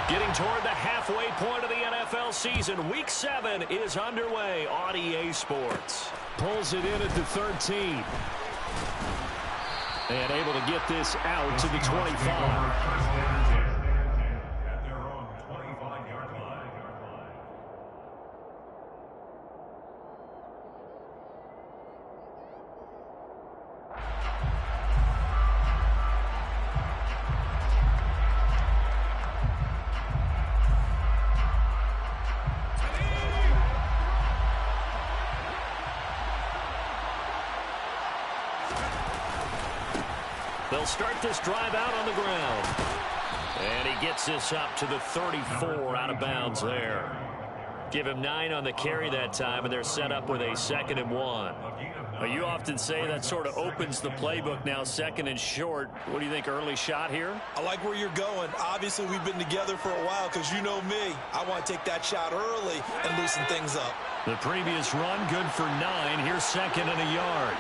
Getting toward the halfway point of the NFL season. Week 7 is underway on EA Sports. Pulls it in at the 13. And able to get this out to the 25. They'll start this drive out on the ground. And he gets this up to the 34 out of bounds there. Give him 9 on the carry that time, and they're set up with a 2nd and 1. You often say that sort of opens the playbook now, 2nd and short. What do you think, early shot here? I like where you're going. Obviously, we've been together for a while because you know me. I want to take that shot early and loosen things up. The previous run, good for 9. Here's 2nd and a yard.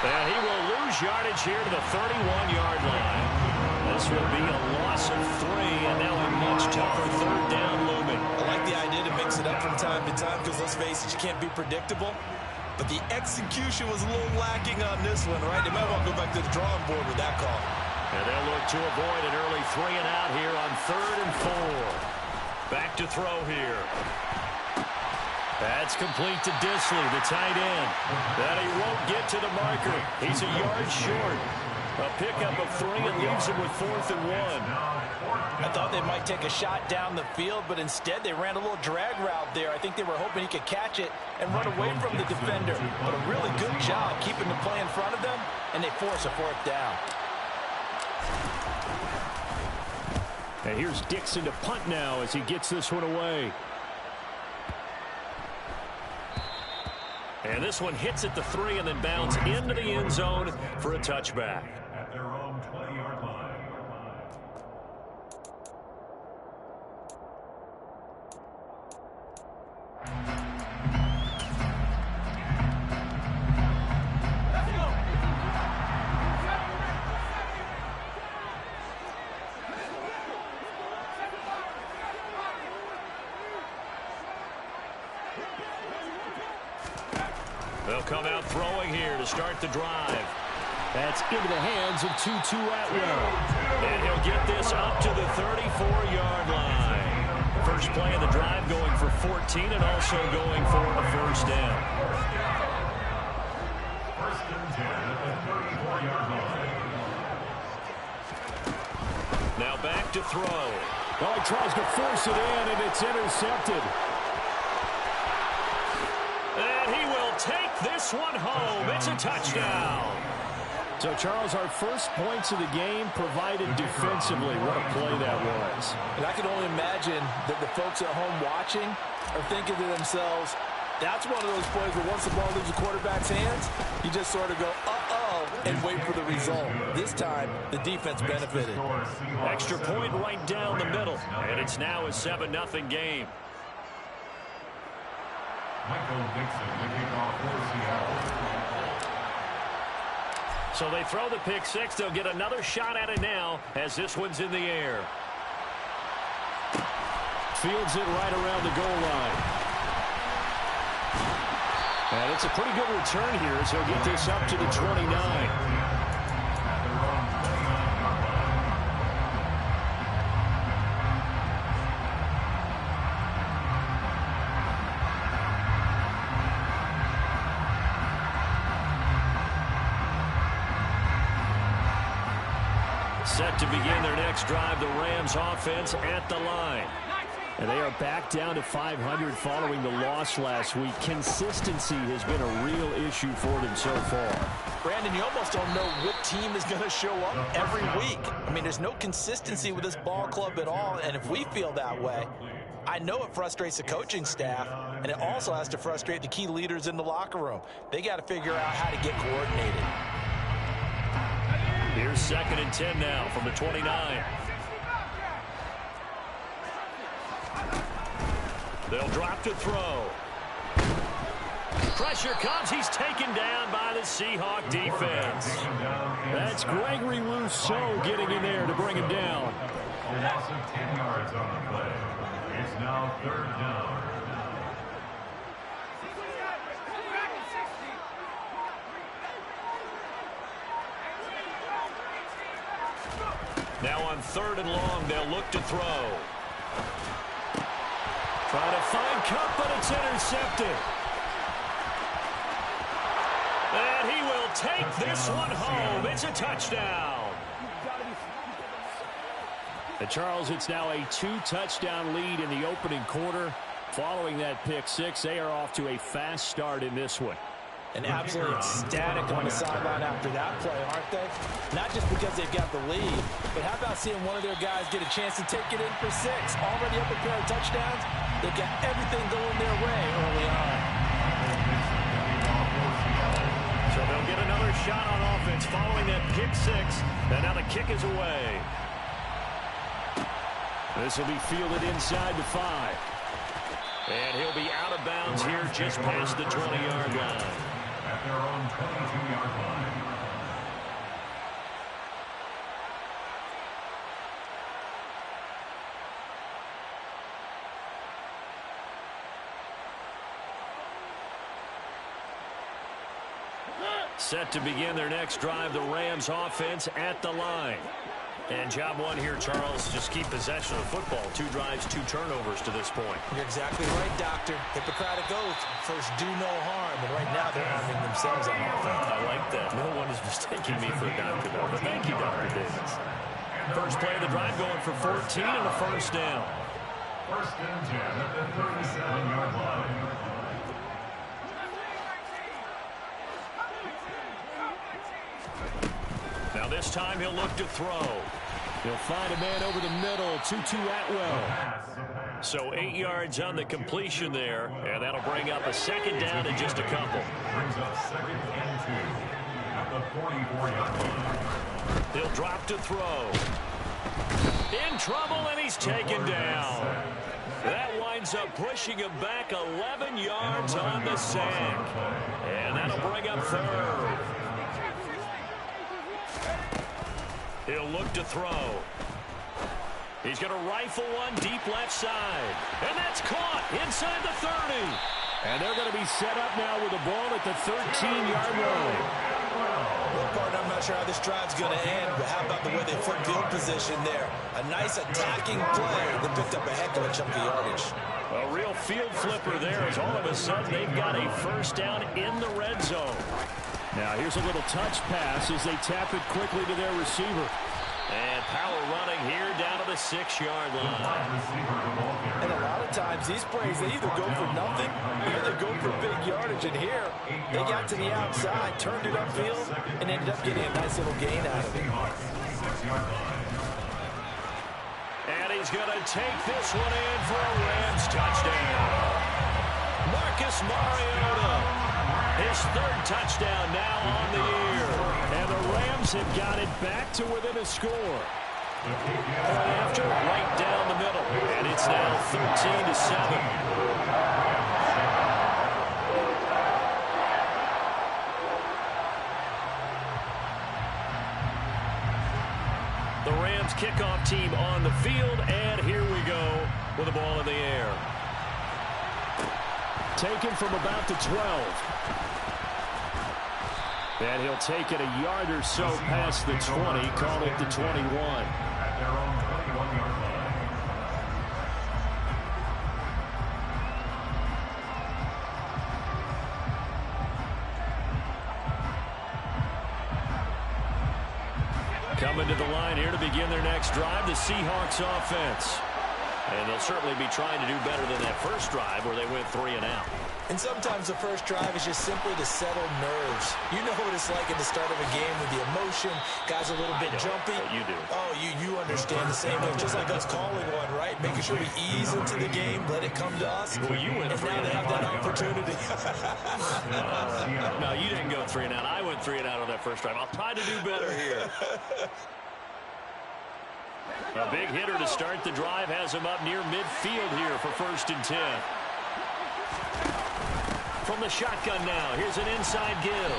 And he will lose yardage here to the 31-yard line. This will be a loss of 3, and now a much tougher 3rd down looming. I like the idea to mix it up from time to time because, let's face it, you can't be predictable. But the execution was a little lacking on this one, right? They might want to go back to the drawing board with that call. And they'll look to avoid an early 3 and out here on 3rd and 4. Back to throw here. That's complete to Disley, the tight end. That he won't get to the marker. He's a yard short. A pickup of 3 and leaves him with 4th and 1. I thought they might take a shot down the field, but instead they ran a little drag route there. I think they were hoping he could catch it and run away from the defender. But a really good job keeping the play in front of them, and they force a 4th down. And here's Dixon to punt now as he gets this one away. And this one hits at the 3 and then bounds into the end zone for a touchback. At their own 20-yard line. They'll come out throwing here to start the drive. That's into the hands of Tutu Atwell. And he'll get this up to the 34-yard line. First play of the drive going for 14 and also going for a 1st down. 1st and 10 at the 34-yard line. Now back to throw. Well, he tries to force it in, and it's intercepted. And he will take this one home. It's a touchdown. So, Charles, our first points of the game provided defensively. What a play that was. And I can only imagine that the folks at home watching are thinking to themselves, that's one of those plays where once the ball leaves the quarterback's hands, you just sort of go, uh-oh, and wait for the result. This time, the defense benefited. Extra point right down the middle. And it's now a 7-0 game. Michael Dixon, the kickoff for Seattle. So they throw the pick 6. They'll get another shot at it now as this one's in the air. Fields it right around the goal line. And it's a pretty good return here as he'll get this up to the 29. Set to begin their next drive, the Rams offense at the line. And they are back down to 500 following the loss last week. Consistency has been a real issue for them so far. Brandon, you almost don't know what team is going to show up every week. I mean, there's no consistency with this ball club at all, and if we feel that way, I know it frustrates the coaching staff, and it also has to frustrate the key leaders in the locker room. They got to figure out how to get coordinated. Here's 2nd and 10 now from the 29. They'll drop to throw. Pressure comes. He's taken down by the Seahawk defense. That's Gregory Rousseau getting in there to bring him down. A loss of 10 yards on the play. It's now 3rd down. Now on 3rd and long, they'll look to throw. Trying to find Cup, but it's intercepted. And he will take this one home. It's a touchdown. And Charles, it's now a 2-touchdown lead in the opening quarter. Following that pick six, they are off to a fast start in this one. And absolutely ecstatic on the sideline after that play, aren't they? Not just because they've got the lead, but how about seeing one of their guys get a chance to take it in for 6? Already up a pair of touchdowns. They've got everything going their way early on. So they'll get another shot on offense following that pick six. And now the kick is away. This will be fielded inside the 5. And he'll be out of bounds here just past the 20-yard line. At their own 22-yard line. Set to begin their next drive, the Rams offense at the line. And job one here, Charles, just keep possession of football. 2 drives, 2 turnovers to this point. You're exactly right, Doctor. Hippocratic oath. First, do no harm. And right now, they're harming themselves on offense. I like that. No one is mistaking me for a doctor, though. But thank you, Dr. Davis. First play of the drive going for 14 and a first down. 1st and 10 at the 37-yard line. Now this time he'll look to throw. He'll find a man over the middle, Tutu Atwell. So 8 yards on the completion there, and that'll bring up a 2nd down in just a couple. Brings up 2nd and 2 at the 44-yard line. He'll drop to throw. In trouble, and he's taken down. That winds up pushing him back 11 yards on the sack. And that'll bring up 3rd. He'll look to throw. He's going to rifle one deep left side. And that's caught inside the 30. And they're going to be set up now with the ball at the 13-yard line. Well, partner, I'm not sure how this drive's going to end, but how about the way they flipped field position there? A nice attacking play that picked up a heck of a chunk of yardage. A real field flipper there as all of a sudden they've got a first down in the red zone. Now here's a little touch pass as they tap it quickly to their receiver. And power running here down to the 6-yard line. And a lot of times these plays, they either go for nothing or they go for big yardage. And here, they got to the outside, turned it upfield, and ended up getting a nice little gain out of it. And he's going to take this one in for a Rams touchdown. Marcus Mariota. His 3rd touchdown now on the year. And the Rams have got it back to within a score. After right down the middle. And it's now 13-7. The Rams kickoff team on the field. And here we go with the ball in the air. Taken from about the 12. And he'll take it a yard or so past the 20, call it the 21. At their own 21-yard line. Coming to the line here to begin their next drive, the Seahawks offense. And they'll certainly be trying to do better than that first drive where they went 3 and out. And sometimes the first drive is just simply to settle nerves. You know what it's like at the start of a game with the emotion. Guys a little bit jumpy. You do. Oh, you understand the same way. Just like us calling one, right? Making sure we ease into the game, let it come to us. Well, you went and 3 now and they have out. that opportunity. No, you didn't go 3 and out. I went 3 and out on that first drive. I'll try to do better here. A big hitter to start the drive has him up near midfield here for 1st and 10. from the shotgun now. Here's an inside give.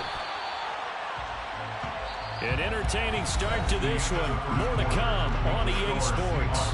An entertaining start to this one. More to come on EA Sports.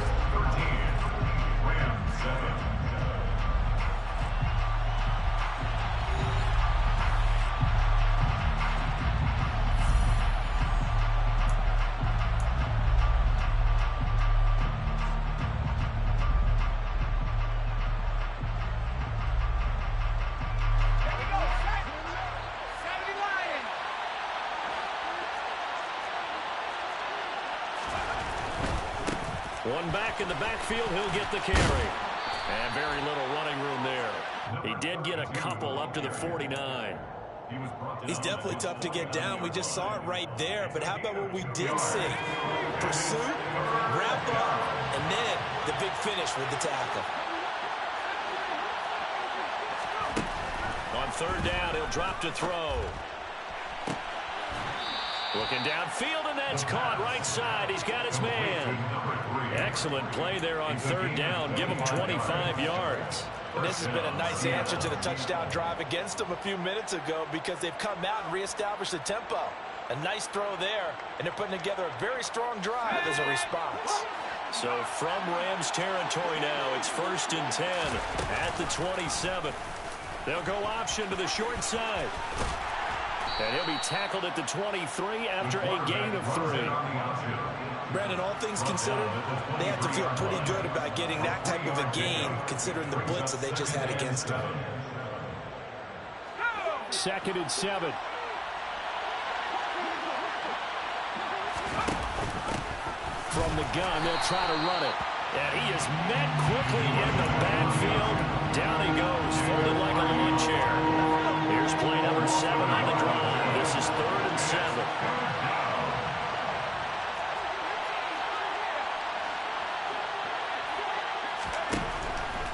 One back in the backfield, he'll get the carry. And very little running room there. He did get a couple up to the 49. He's definitely tough to get down. We just saw it right there. But how about what we did see? Pursuit, wrap up, and then the big finish with the tackle. On third down, he'll drop to throw. Looking downfield, and that's caught right side. He's got his man. Excellent play there on third down. Give him 25 yards. And this has been a nice answer to the touchdown drive against them a few minutes ago because they've come out and reestablished the tempo. A nice throw there, and they're putting together a very strong drive as a response. So from Rams territory now, it's 1st and 10 at the 27. They'll go option to the short side. And he'll be tackled at the 23 after a gain of 3. Brandon, all things considered, they have to feel pretty good about getting that type of a gain considering the blitz that they just had against them. 2nd and 7. From the gun, they'll try to run it. And he is met quickly in the backfield. Down he goes, folded like a lawn chair. Here's play number 7 on the drive. This is 3rd and 7.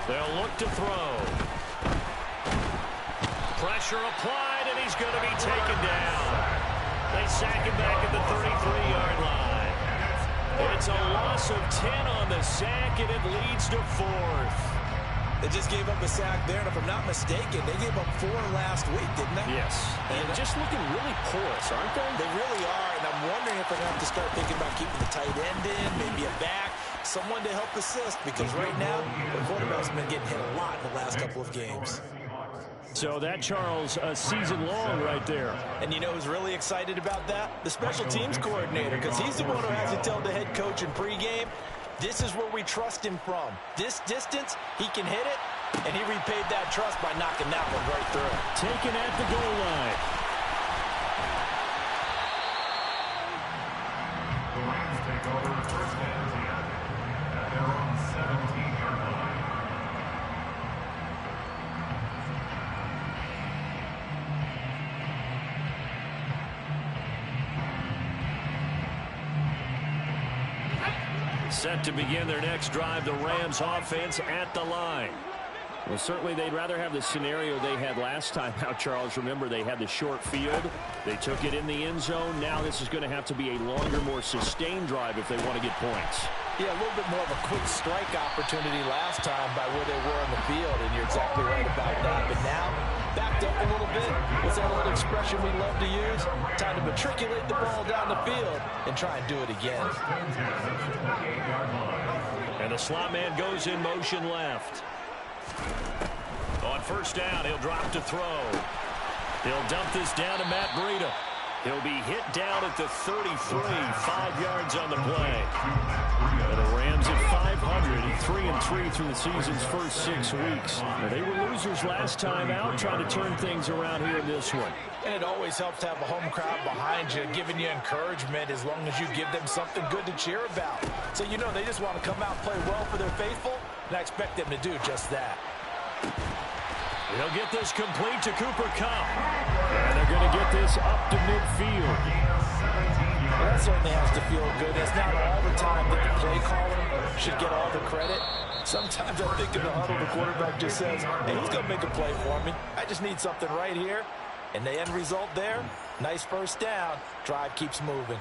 They'll look to throw. Pressure applied, and he's going to be taken down. They sack him back at the 33-yard line. It's a loss of 10 on the sack, and it leads to 4th. They just gave up a sack there, and if I'm not mistaken, they gave up 4 last week, didn't they? Yes. And just looking really porous, aren't they? They really are, and I'm wondering if they're going to have to start thinking about keeping the tight end in, maybe a back, someone to help assist, because right now, the quarterback's been getting hit a lot in the last couple of games. So that, Charles, a season long right there. And you know who's really excited about that? The special teams coordinator, because he's the one who has to tell the head coach in pregame, this is where we trust him from. This distance, he can hit it, and he repaid that trust by knocking that one right through. Taken at the goal line. The Rams take over 1st and 10 at their own 17-yard line. Set to begin their next drive, the Rams offense at the line. Well, certainly they'd rather have the scenario they had last time out, Charles. Remember, they had the short field. They took it in the end zone. Now this is going to have to be a longer, more sustained drive if they want to get points. Yeah, a little bit more of a quick strike opportunity last time by where they were on the field, and you're exactly right about that. But now, backed up a little bit. What's that old expression we love to use? Time to matriculate the ball down the field and try and do it again. And the slot man goes in motion left. On 1st down, he'll drop to throw. He'll dump this down to Matt Breida. He'll be hit down at the 33, 5 yards on the play. And the Rams at 500, 3-3 through the season's first 6 weeks. Now, they were losers last time out, trying to turn things around here in this one. And it always helps to have a home crowd behind you, giving you encouragement as long as you give them something good to cheer about. So you know they just want to come out and play well for their faithful, and I expect them to do just that. He'll get this complete to Cooper Kupp. And they're going to get this up to midfield. Well, that certainly has to feel good. It's not all the time that the play caller should get all the credit. Sometimes I think in the huddle, the quarterback just says, hey, who's going to make a play for me? I just need something right here. And the end result there, nice 1st down. Drive keeps moving.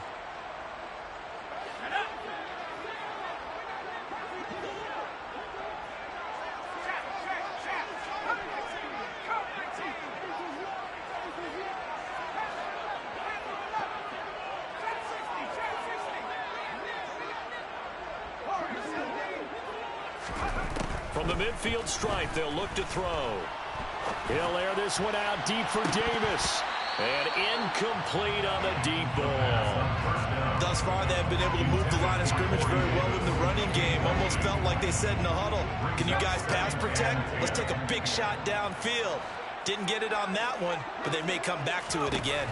From the midfield stripe, they'll look to throw. He'll air this one out deep for Davis. And incomplete on the deep ball. Thus far, they have been able to move the line of scrimmage very well in the running game. Almost felt like they said in the huddle, can you guys pass protect? Let's take a big shot downfield. Didn't get it on that one, but they may come back to it again.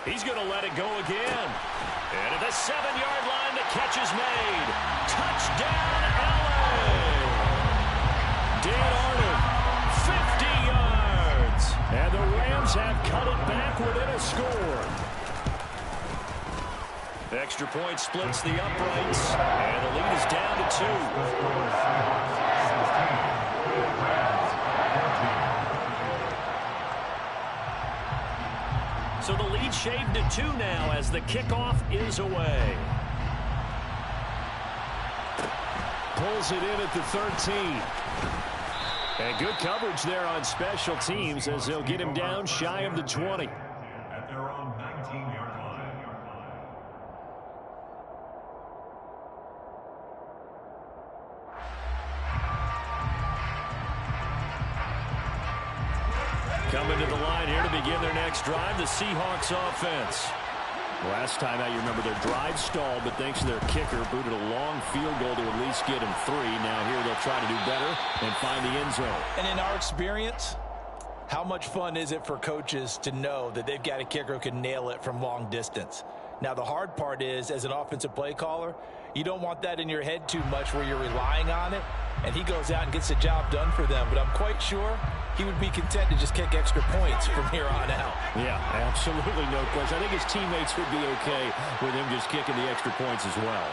He's going to let it go again. And at the 7-yard line, the catch is made. Touchdown, LA! Dan Arnold, 50 yards. And the Rams have cut it back within a score. Extra point splits the uprights, and the lead is down to 2. So the lead shaved to 2 now as the kickoff is away. Pulls it in at the 13. And good coverage there on special teams as they'll get him down shy of the 20. At their own 19-yard line. Coming to the line here to begin their next drive, the Seahawks offense. Last time out, you remember their drive stalled, but thanks to their kicker, booted a long field goal to at least get him 3. Now here they'll try to do better and find the end zone. And in our experience, how much fun is it for coaches to know that they've got a kicker who can nail it from long distance? Now, the hard part is, as an offensive play caller, you don't want that in your head too much where you're relying on it, and he goes out and gets the job done for them. But I'm quite sure he would be content to just kick extra points from here on out. Yeah, absolutely no question. I think his teammates would be okay with him just kicking the extra points as well.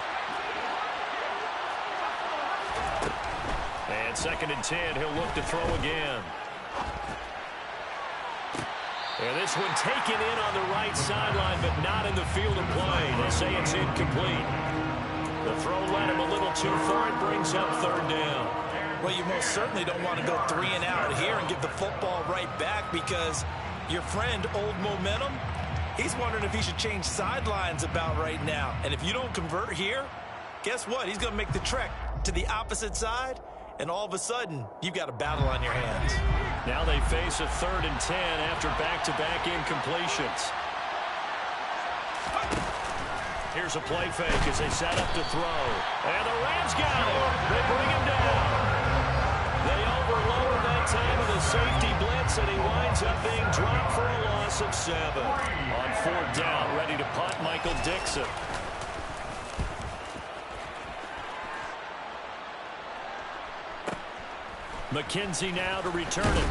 And 2nd and 10, he'll look to throw again. And this one taken in on the right sideline, but not in the field of play. They say it's incomplete. The throw led him a little too far. It brings up 3rd down. Well, you most certainly don't want to go 3 and out here and give the football right back because your friend, Old Momentum, he's wondering if he should change sidelines about right now. And if you don't convert here, guess what? He's going to make the trek to the opposite side, and all of a sudden, you've got a battle on your hands. Now they face a 3rd and 10 after back-to-back incompletions. Here's a play fake as they set up to throw. And the Rams got him. They bring him down. They overload that time of the safety blitz, and he winds up being dropped for a loss of 7. On 4th down, ready to punt, Michael Dixon. McKenzie now to return it.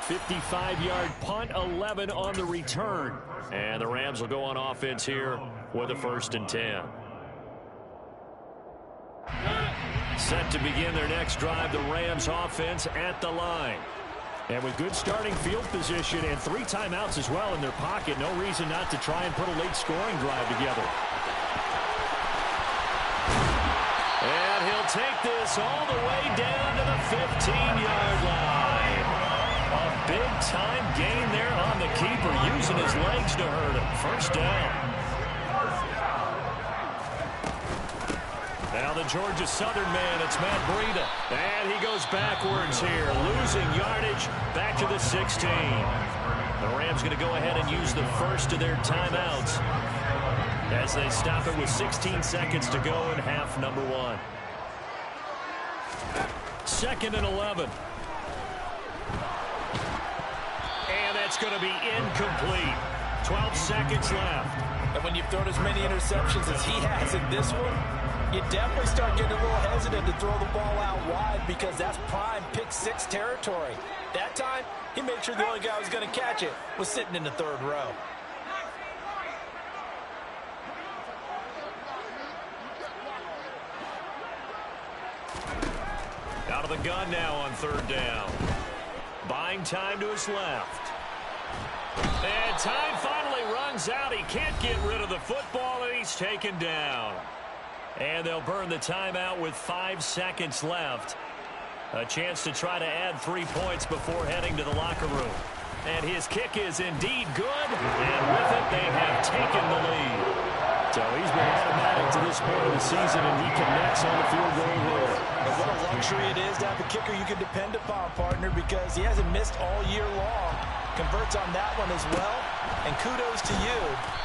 55-yard punt, 11 on the return. And the Rams will go on offense here with a 1st and 10. Set to begin their next drive, the Rams offense at the line. And with good starting field position and 3 timeouts as well in their pocket, no reason not to try and put a late scoring drive together. And he'll take this all the way down to the 15-yard line. A big-time gain there on the keeper, using his legs to hurt him. 1st down. Now the Georgia Southern man, it's Matt Breida. And he goes backwards here, losing yardage back to the 16. The Rams going to go ahead and use the first of their timeouts as they stop it with 16 seconds to go in half number 1. 2nd and 11. And that's going to be incomplete. 12 seconds left. And when you've thrown as many interceptions as he has in this one, you definitely start getting a little hesitant to throw the ball out wide because that's prime pick 6 territory. That time, he made sure the only guy who was going to catch it was sitting in the 3rd row. Out of the gun now on 3rd down. Buying time to his left. And time finally runs out. He can't get rid of the football, and he's taken down. And they'll burn the timeout with 5 seconds left. A chance to try to add 3 points before heading to the locker room. And his kick is indeed good. And with it, they have taken the lead. So he's been automatic to this point of the season, and he connects on the field goal here. And what a luxury it is to have a kicker you can depend upon, partner, because he hasn't missed all year long. Converts on that one as well, and kudos to you.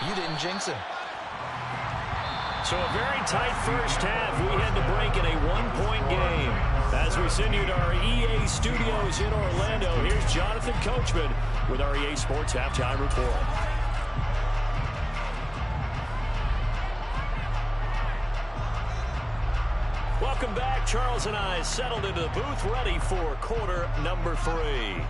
You didn't jinx him. So a very tight first half. We had to break in a one-point game. As we send you to our EA studios in Orlando, here's Jonathan Coachman with our EA Sports Halftime Report. Welcome back. Charles and I settled into the booth, ready for quarter number 3.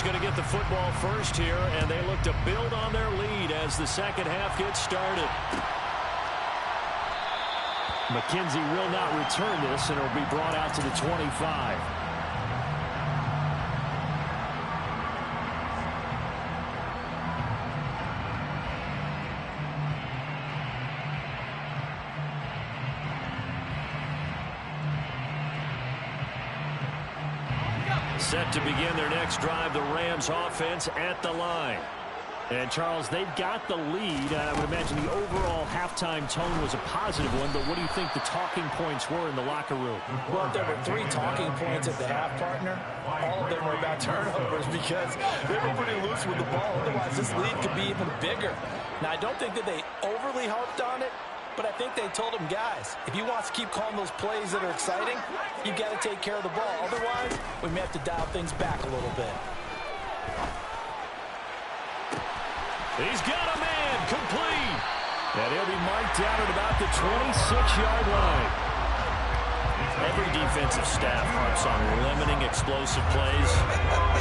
Going to get the football first here, and they look to build on their lead as the second half gets started. McKenzie will not return this, and it'll be brought out to the 25. Set to begin their next drive, the Rams offense at the line. And, Charles, they've got the lead. I would imagine the overall halftime tone was a positive one, but what do you think the talking points were in the locker room? Well, there were 3 talking points at the half, partner. All of them were about turnovers because they were pretty loose with the ball. Otherwise, this lead could be even bigger. Now, I don't think that they overly harped on it, but I think they told him, guys, if he wants to keep calling those plays that are exciting, you've got to take care of the ball. Otherwise, we may have to dial things back a little bit. He's got a man complete. And he'll be marked down at about the 26-yard line. Every defensive staff harps on limiting explosive plays.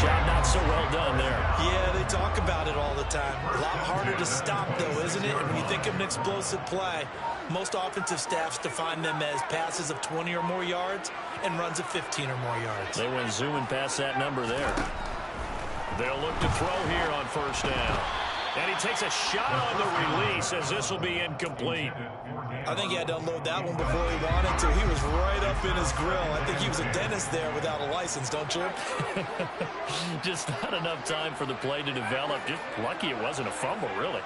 Job not so well done there. Yeah, they talk about it all the time. A lot harder to stop, though, isn't it? And when you think of an explosive play, most offensive staffs define them as passes of 20 or more yards and runs of 15 or more yards. They went zooming past that number there. They'll look to throw here on first down. And he takes a shot on the release as this will be incomplete. I think he had to unload that one before he wanted to. He was right up in his grill. I think he was a dentist there without a license, don't you? Just not enough time for the play to develop. Just lucky it wasn't a fumble, really.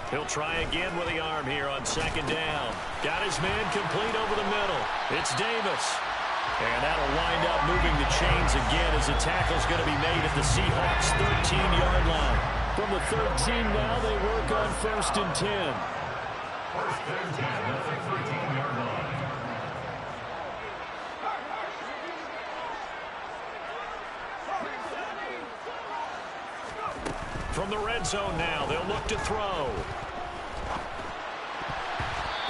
He'll try again with the arm here on second down. Got his man complete over the middle. It's Davis. And that'll wind up moving the chains again as the tackle's going to be made at the Seahawks' 13-yard line. From the 13 now, they work on first and 10. First and 10, that's a 13-yard line. From the red zone now, they'll look to throw.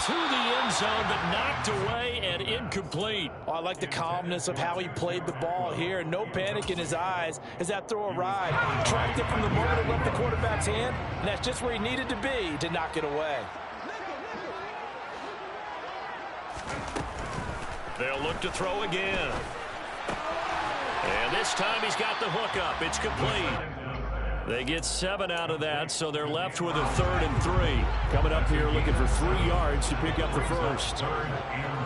To the end zone, but knocked away and incomplete. Oh, I like the calmness of how he played the ball here. No panic in his eyes as that throw arrived. Tracked it from the moment it left the quarterback's hand, and that's just where he needed to be to knock it away. They'll look to throw again. And this time he's got the hook up. It's complete. They get 7 out of that, so they're left with a 3rd and 3. Coming up here looking for 3 yards to pick up the first. 3rd and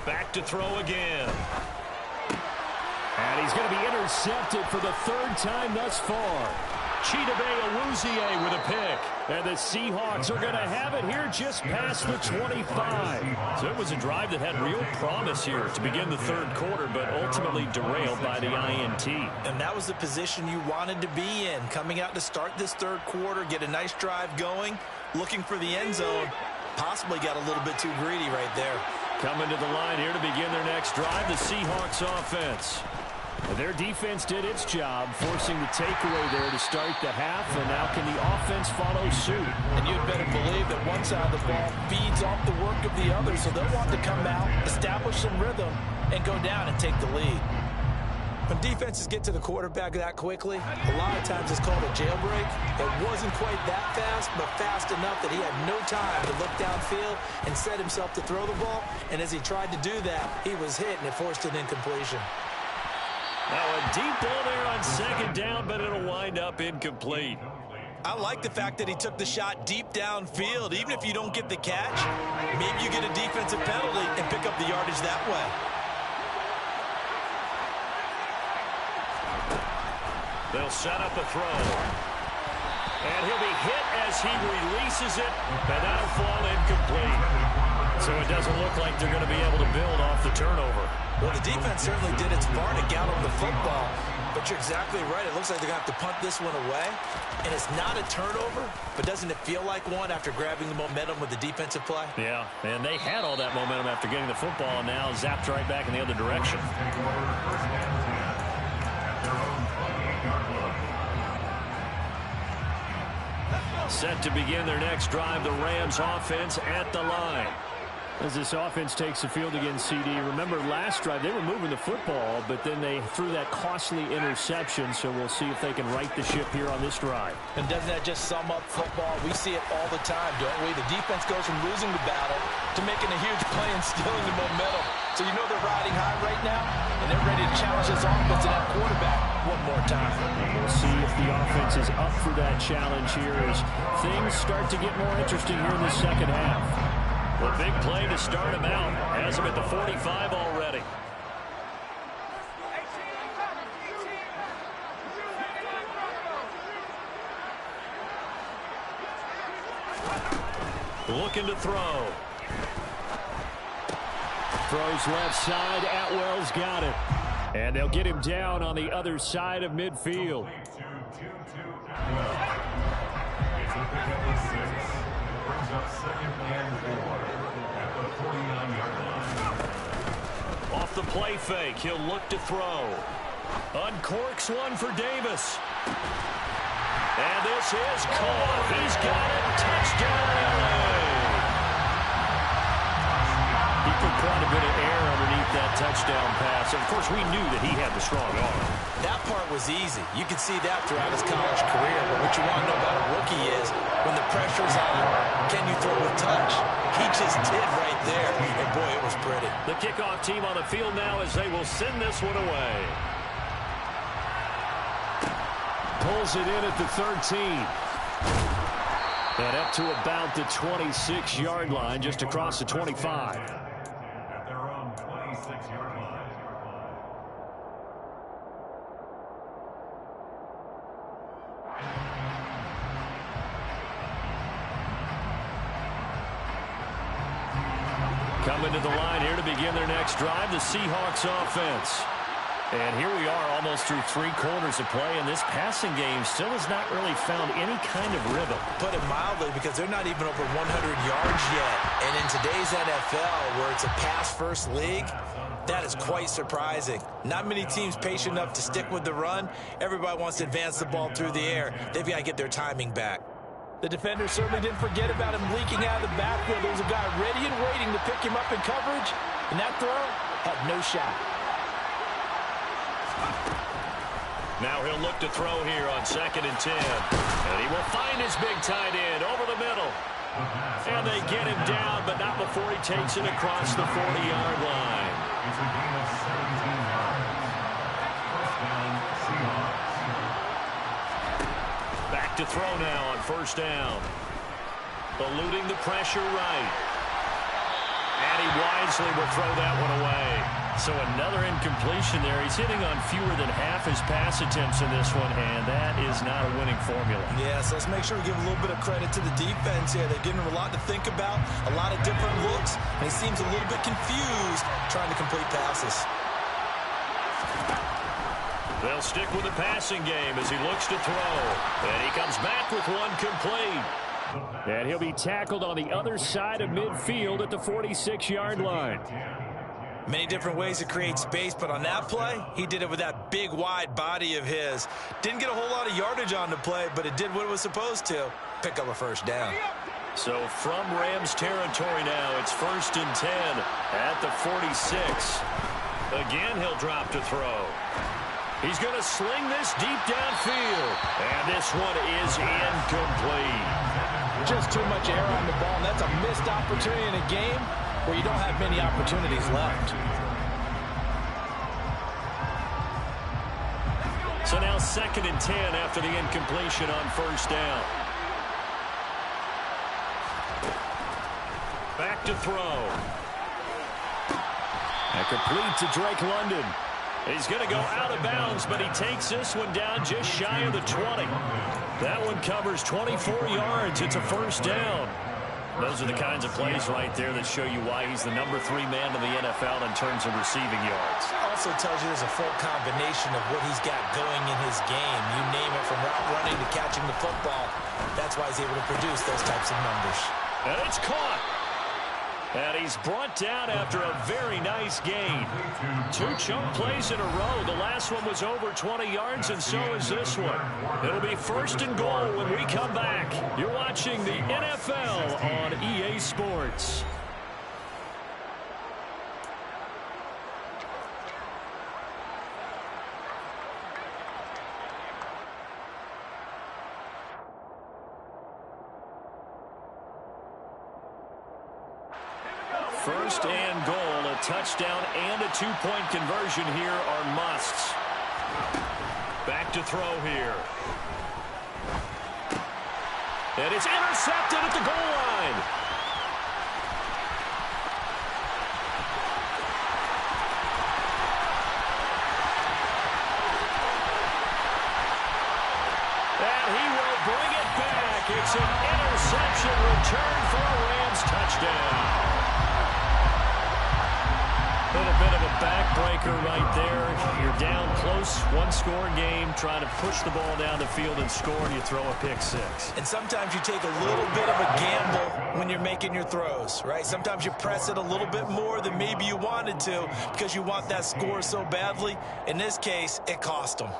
3. Back to throw again. And he's going to be intercepted for the 3rd time thus far. Chidobe Awuzie with a pick. And the Seahawks are going to have it here just past the 25. So it was a drive that had real promise here to begin the 3rd quarter, but ultimately derailed by the INT. And that was the position you wanted to be in. Coming out to start this 3rd quarter, get a nice drive going, looking for the end zone. Possibly got a little bit too greedy right there. Coming to the line here to begin their next drive, the Seahawks offense. Their defense did its job, forcing the takeaway there to start the half, and now can the offense follow suit? And you'd better believe that one side of the ball feeds off the work of the other, so they'll want to come out, establish some rhythm, and go down and take the lead. When defenses get to the quarterback that quickly, a lot of times it's called a jailbreak. It wasn't quite that fast, but fast enough that he had no time to look downfield and set himself to throw the ball. And as he tried to do that, he was hit, and it forced an incompletion. Now a deep ball there on second down, but it'll wind up incomplete. I like the fact that he took the shot deep downfield. Even if you don't get the catch, maybe you get a defensive penalty and pick up the yardage that way. They'll set up a throw. And he'll be hit as he releases it, and that'll fall incomplete. So it doesn't look like they're going to be able to build off the turnover. Well, the defense certainly did its part to gallop the football, but you're exactly right. It looks like they're going to have to punt this one away, and it's not a turnover, but doesn't it feel like one after grabbing the momentum with the defensive play? Yeah, and they had all that momentum after getting the football, and now zapped right back in the other direction. Set to begin their next drive, the Rams offense at the line. As this offense takes the field against CD, remember last drive they were moving the football, but then they threw that costly interception, so we'll see if they can right the ship here on this drive. And doesn't that just sum up football? We see it all the time, don't we? The defense goes from losing the battle to making a huge play and stealing the momentum. So you know they're riding high right now, and they're ready to challenge this offense and that quarterback one more time. And we'll see if the offense is up for that challenge here as things start to get more interesting here in the second half. A big play to start him out. Has him at the 45 already. Looking to throw. Throws left side. Atwell's got it. And they'll get him down on the other side of midfield. Off the play fake, he'll look to throw. Uncorks one for Davis. And this is caught. He's got it. Touchdown, LA. He put quite a bit of air underneath that touchdown pass. Of course, we knew that he had the strong arm. That part was easy. You could see that throughout his college career. But what you want to know about a rookie is when the pressure's on you, can you throw with touch? He just did right there. And, boy, it was pretty. The kickoff team on the field now as they will send this one away. Pulls it in at the 13. And up to about the 26-yard line, just across the 25. At their own 26-yard line. Coming to the line here to begin their next drive, the Seahawks offense. And here we are almost through 3 quarters of play, and this passing game still has not really found any kind of rhythm. Put it mildly, because they're not even over 100 yards yet. And in today's NFL, where it's a pass-first league, that is quite surprising. Not many teams patient enough to stick with the run. Everybody wants to advance the ball through the air. They've got to get their timing back. The defender certainly didn't forget about him leaking out of the backfield. There was a guy ready and waiting to pick him up in coverage, and that throw had no shot. Now he'll look to throw here on 2nd and 10. And he will find his big tight end over the middle. And they get him down, but not before he takes it across the 40-yard line. It's a gain of 17 yards. First down, Seahawks. Back to throw now on 1st down. Eluding the pressure right. And he wisely will throw that one away. So another incompletion there. He's hitting on fewer than half his pass attempts in this one, and that is not a winning formula. Yes, let's make sure we give a little bit of credit to the defense here. They're giving him a lot to think about, a lot of different looks, and he seems a little bit confused trying to complete passes. They'll stick with the passing game as he looks to throw. And he comes back with one complete. And he'll be tackled on the other side of midfield at the 46-yard line. Many different ways to create space, but on that play, he did it with that big, wide body of his. Didn't get a whole lot of yardage on the play, but it did what it was supposed to. Pick up a first down. So from Rams territory now, it's 1st and 10 at the 46. Again, he'll drop to throw. He's going to sling this deep downfield. And this one is incomplete. Just too much air on the ball, and that's a missed opportunity in a game where you don't have many opportunities left. So now 2nd and 10 after the incompletion on 1st down. Back to throw. And complete to Drake London. He's going to go out of bounds, but he takes this one down just shy of the 20. That one covers 24 yards. It's a 1st down. Those are the kinds of plays right there that show you why he's the number 3 man in the NFL in terms of receiving yards. Also tells you there's a full combination of what he's got going in his game. You name it, from route running to catching the football. That's why he's able to produce those types of numbers. And it's caught. And he's brought down after a very nice gain. 2 chunk plays in a row. The last one was over 20 yards, and so is this one. It'll be 1st and goal when we come back. You're watching the NFL on EA Sports. First and goal, a touchdown and a 2-point conversion here are musts. Back to throw here. And it's intercepted at the goal line. And he will bring it back. It's an interception return for a Rams touchdown. A little bit of a backbreaker right there. You're down close, 1-score game, trying to push the ball down the field and score, and you throw a pick 6. And sometimes you take a little bit of a gamble when you're making your throws, right? Sometimes you press it a little bit more than maybe you wanted to because you want that score so badly. In this case, it cost them.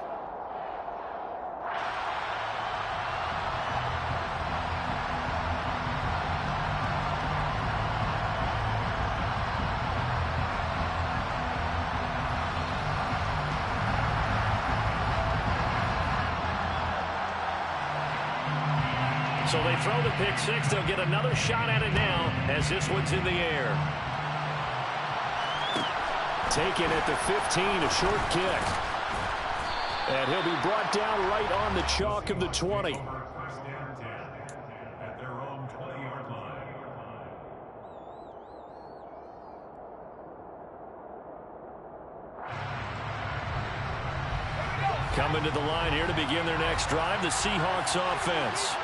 So they throw the pick 6. They'll get another shot at it now as this one's in the air. Taken at the 15, a short kick. And he'll be brought down right on the chalk of the 20. Coming to the line here to begin their next drive, the Seahawks offense.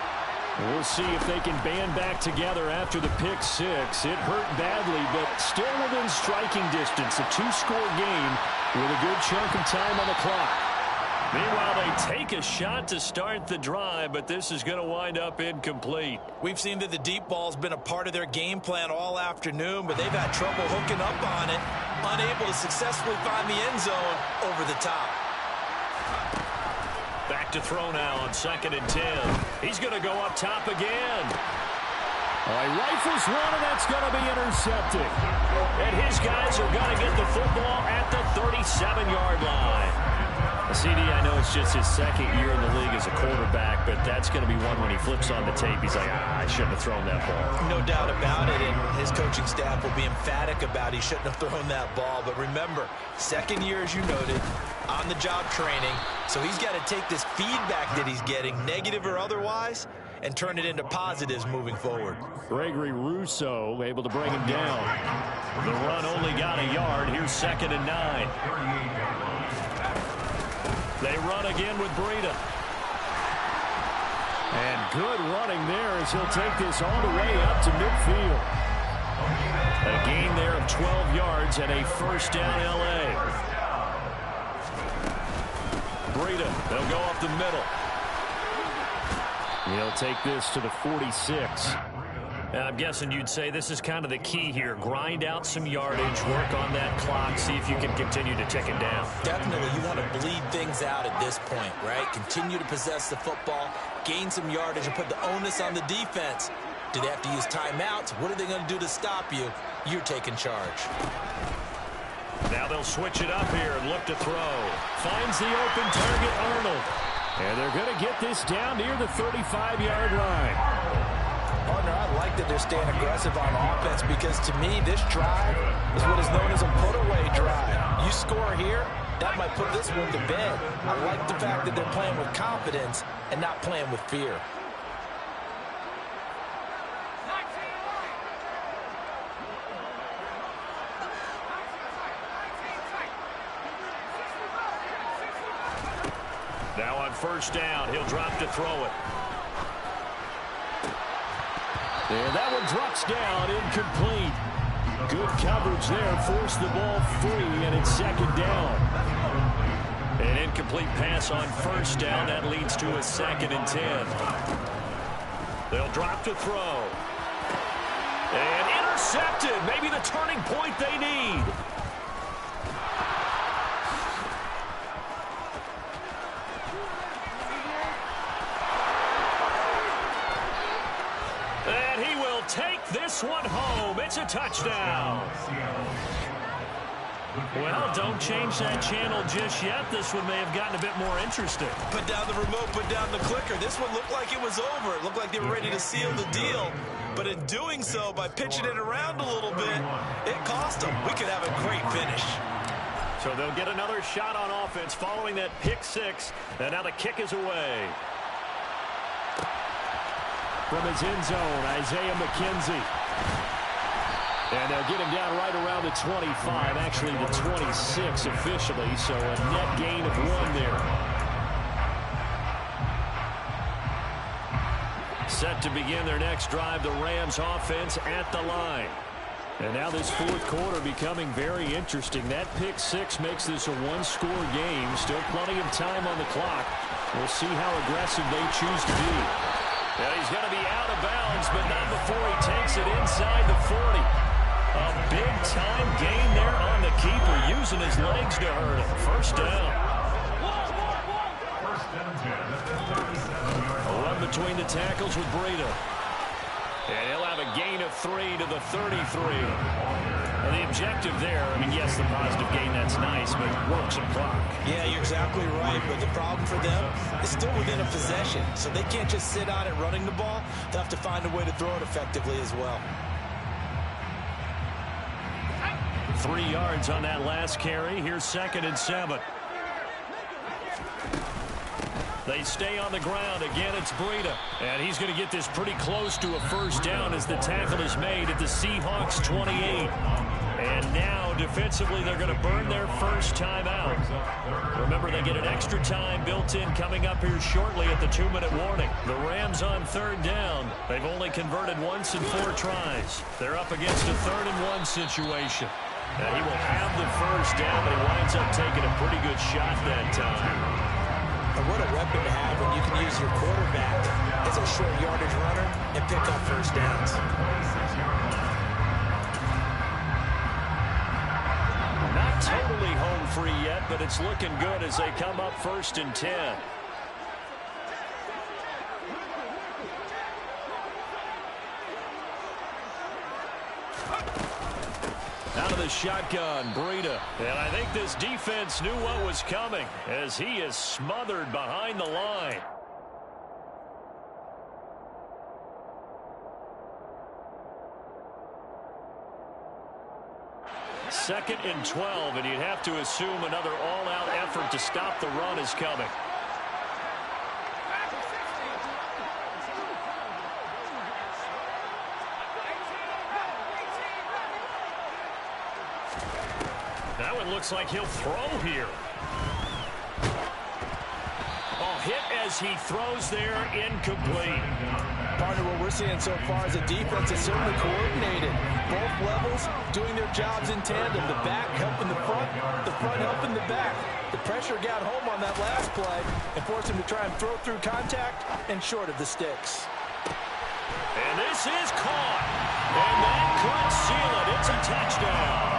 We'll see if they can band back together after the pick 6. It hurt badly, but still within striking distance. A 2-score game with a good chunk of time on the clock. Meanwhile, they take a shot to start the drive, but this is going to wind up incomplete. We've seen that the deep ball's been a part of their game plan all afternoon, but they've had trouble hooking up on it, unable to successfully find the end zone over the top. Back to throw now on 2nd and 10. He's going to go up top again. He rifles one, and that's going to be intercepted. And his guys are going to get the football at the 37-yard line. CD, I know it's just his 2nd year in the league as a quarterback, but that's going to be one when he flips on the tape. He's like, I shouldn't have thrown that ball. No doubt about it, and his coaching staff will be emphatic about he shouldn't have thrown that ball. But remember, 2nd year, as you noted, on-the-job training, so he's got to take this feedback that he's getting, negative or otherwise, and turn it into positives moving forward. Gregory Rousseau able to bring him down. The run only got a yard. Here's 2nd and 9. They run again with Breida. And good running there as he'll take this all the way up to midfield. A gain there of 12 yards and a 1st down L.A. Breida, they'll go up the middle. He'll take this to the 46. I'm guessing you'd say this is kind of the key here. Grind out some yardage, work on that clock, see if you can continue to tick it down. Definitely, you want to bleed things out at this point, right? Continue to possess the football, gain some yardage, and put the onus on the defense. Do they have to use timeouts? What are they going to do to stop you? You're taking charge. Now they'll switch it up here and look to throw. Finds the open target, Arnold. And they're going to get this down near the 35-yard line. Partner, I like that they're staying aggressive on offense because, to me, this drive is what is known as a put-away drive. You score here, that might put this one to bed. I like the fact that they're playing with confidence and not playing with fear. Now on first down, he'll drop to throw it. And that one drops down, incomplete. Good coverage there, forced the ball free, and it's second down. An incomplete pass on first down, that leads to a 2nd and 10. They'll drop to throw. And intercepted, maybe the turning point they need. Take this one home. It's a touchdown. Well, don't change that channel just yet. This one may have gotten a bit more interesting. Put down the remote, put down the clicker. This one looked like it was over. It looked like they were ready to seal the deal. But in doing so, by pitching it around a little bit, it cost them. We could have a great finish. So they'll get another shot on offense following that pick 6. And now the kick is away. From his end zone, Isaiah McKenzie. And they'll get him down right around the 25, actually the 26 officially, so a net gain of 1 there. Set to begin their next drive, the Rams offense at the line. And now this fourth quarter becoming very interesting. That pick 6 makes this a one-score game. Still plenty of time on the clock. We'll see how aggressive they choose to be. And he's going to be out of bounds, but not before he takes it inside the 40. A big-time gain there on the keeper, using his legs to hurt him. First down. A run between the tackles with Breida. And he'll have a gain of 3 to the 33. And the objective there, I mean, yes, the positive gain, that's nice, but work some clock. Yeah, you're exactly right, but the problem for them is still within a possession, so they can't just sit on it running the ball. They'll have to find a way to throw it effectively as well. 3 yards on that last carry. Here's 2nd and 7. They stay on the ground. Again, it's Breida. And he's going to get this pretty close to a first down as the tackle is made at the Seahawks 28. And now, defensively, they're going to burn their first time out. Remember, they get an extra time built in coming up here shortly at the 2-minute warning. The Rams on 3rd down. They've only converted once in 4 tries. They're up against a 3rd and 1 situation. And he will have the first down, but he winds up taking a pretty good shot that time. And what a weapon to have when you can use your quarterback as a short yardage runner and pick up first downs. Not totally home free yet, but it's looking good as they come up 1st and 10. Out of the shotgun, Breida. And I think this defense knew what was coming as he is smothered behind the line. Second and 12, and you'd have to assume another all-out effort to stop the run is coming. That one looks like he'll throw here. Oh, hit as he throws there, incomplete. Partner, what we're seeing so far is a defense is certainly coordinated. Both levels doing their jobs in tandem. The back helping the front helping the back. The pressure got home on that last play and forced him to try and throw through contact and short of the sticks. And this is caught. And that could seal it. It's a touchdown.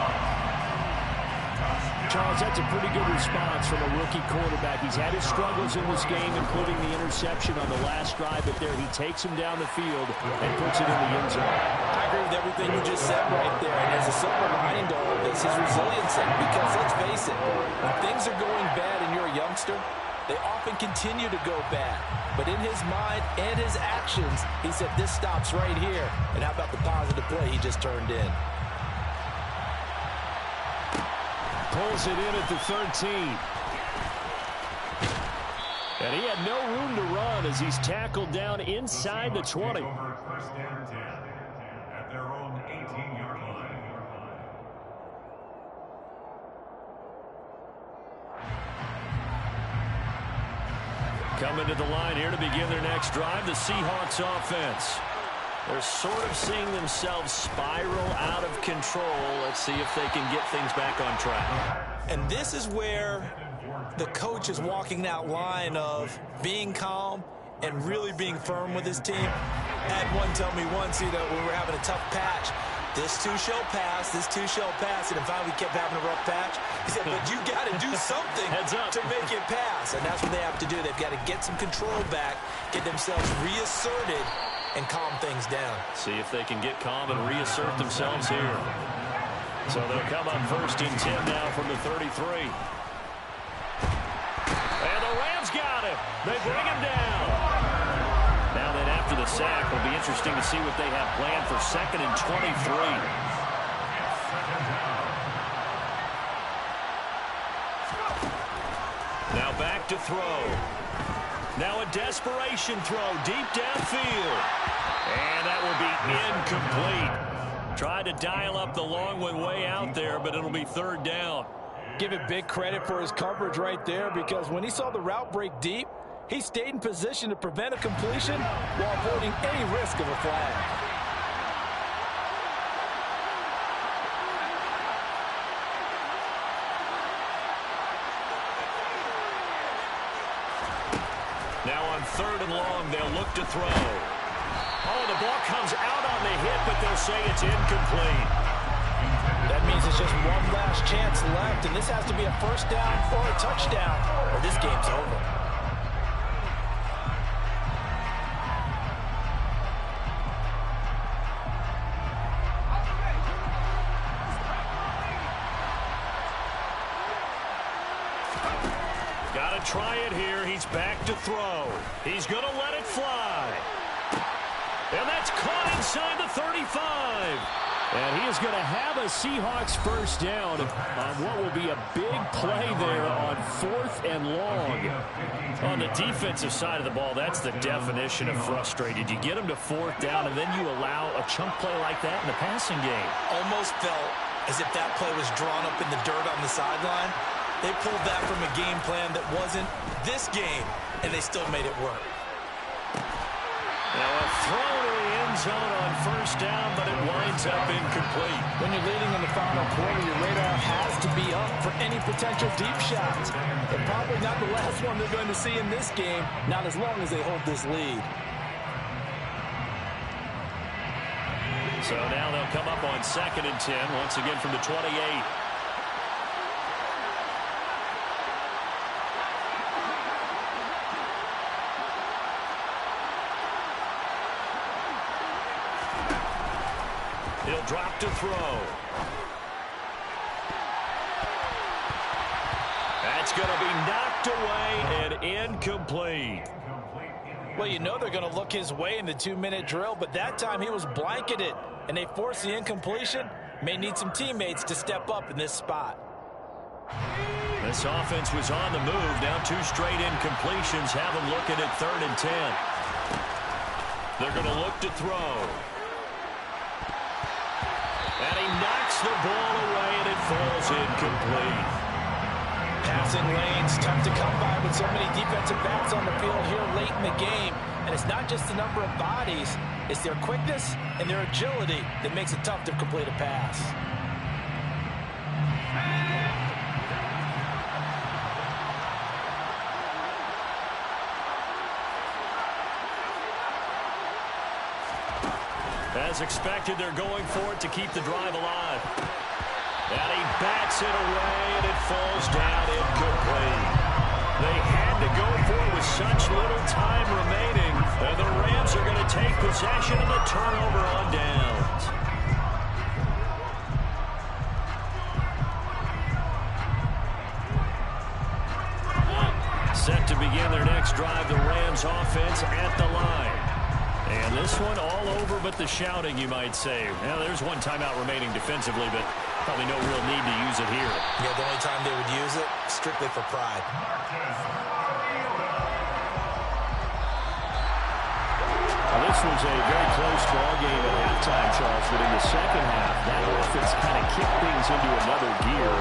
Charles, that's a pretty good response from a rookie quarterback. He's had his struggles in this game, including the interception on the last drive, but there he takes him down the field and puts it in the end zone. I agree with everything you just said right there. And there's a silver lining to all this, his resiliency. Because let's face it, when things are going bad and you're a youngster, they often continue to go bad. But in his mind and his actions, he said, this stops right here. And how about the positive play he just turned in? Pulls it in at the 13. And he had no room to run as he's tackled down inside the 20. First and 10 at their own 18-yard line. Coming to the line here to begin their next drive, the Seahawks offense. They're sort of seeing themselves spiral out of control. Let's see if they can get things back on track. And this is where the coach is walking that line of being calm and really being firm with his team. I had one tell me once, when we were having a tough patch, this too shall pass, this too shall pass, and finally we kept having a rough patch. He said, but you got to do something to make it pass, and that's what they have to do. They've got to get some control back, get themselves reasserted, and calm things down. See if they can get calm and reassert themselves here. So they'll come up first and 10 now from the 33. And the Rams got him. They bring him down. Now then, after the sack, it'll be interesting to see what they have planned for second and 23. Now back to throw. Now a desperation throw deep downfield. And that will be incomplete. Tried to dial up the long one way out there, but it'll be third down. Give it big credit for his coverage right there, because when he saw the route break deep, he stayed in position to prevent a completion while avoiding any risk of a flag. Now on third and long, they'll look to throw. Oh, the ball comes out on the hit, but they'll say it's incomplete. That means it's just one last chance left, and this has to be a first down or a touchdown, or this game's over. Got to try it here. He's back to throw. He's going to let it fly. And that's caught inside the 35. And he is going to have a Seahawks first down on what will be a big play there on fourth and long. On the defensive side of the ball, that's the definition of frustrated. You get them to fourth down, and then you allow a chunk play like that in the passing game. Almost felt as if that play was drawn up in the dirt on the sideline. They pulled that from a game plan that wasn't this game, and they still made it work. Now a throw to the end zone on first down, but it winds up incomplete. When you're leading in the final quarter, your radar has to be up for any potential deep shots. But probably not the last one they're going to see in this game, not as long as they hold this lead. So now they'll come up on second and 10, once again from the 28. He'll drop to throw. That's going to be knocked away and incomplete. Well, you know they're going to look his way in the 2-minute drill, but that time he was blanketed, and they forced the incompletion. May need some teammates to step up in this spot. This offense was on the move. Now 2 straight incompletions have them looking at third and 10. They're going to look to throw. And he knocks the ball away, and it falls incomplete. Passing lanes, tough to come by with so many defensive backs on the field here late in the game. And it's not just the number of bodies, it's their quickness and their agility that makes it tough to complete a pass. As expected, they're going for it to keep the drive alive. And he bats it away, and it falls down incomplete. They had to go for it with such little time remaining. And the Rams are going to take possession of the turnover on downs. Set to begin their next drive, the Rams offense at the line. And this one all over but the shouting, you might say. Now, there's one timeout remaining defensively, but probably no real need to use it here. Yeah, the only time they would use it, strictly for pride. Well, this was a very close ball game at halftime, Charles, but in the second half, that offense kind of kicked things into another gear.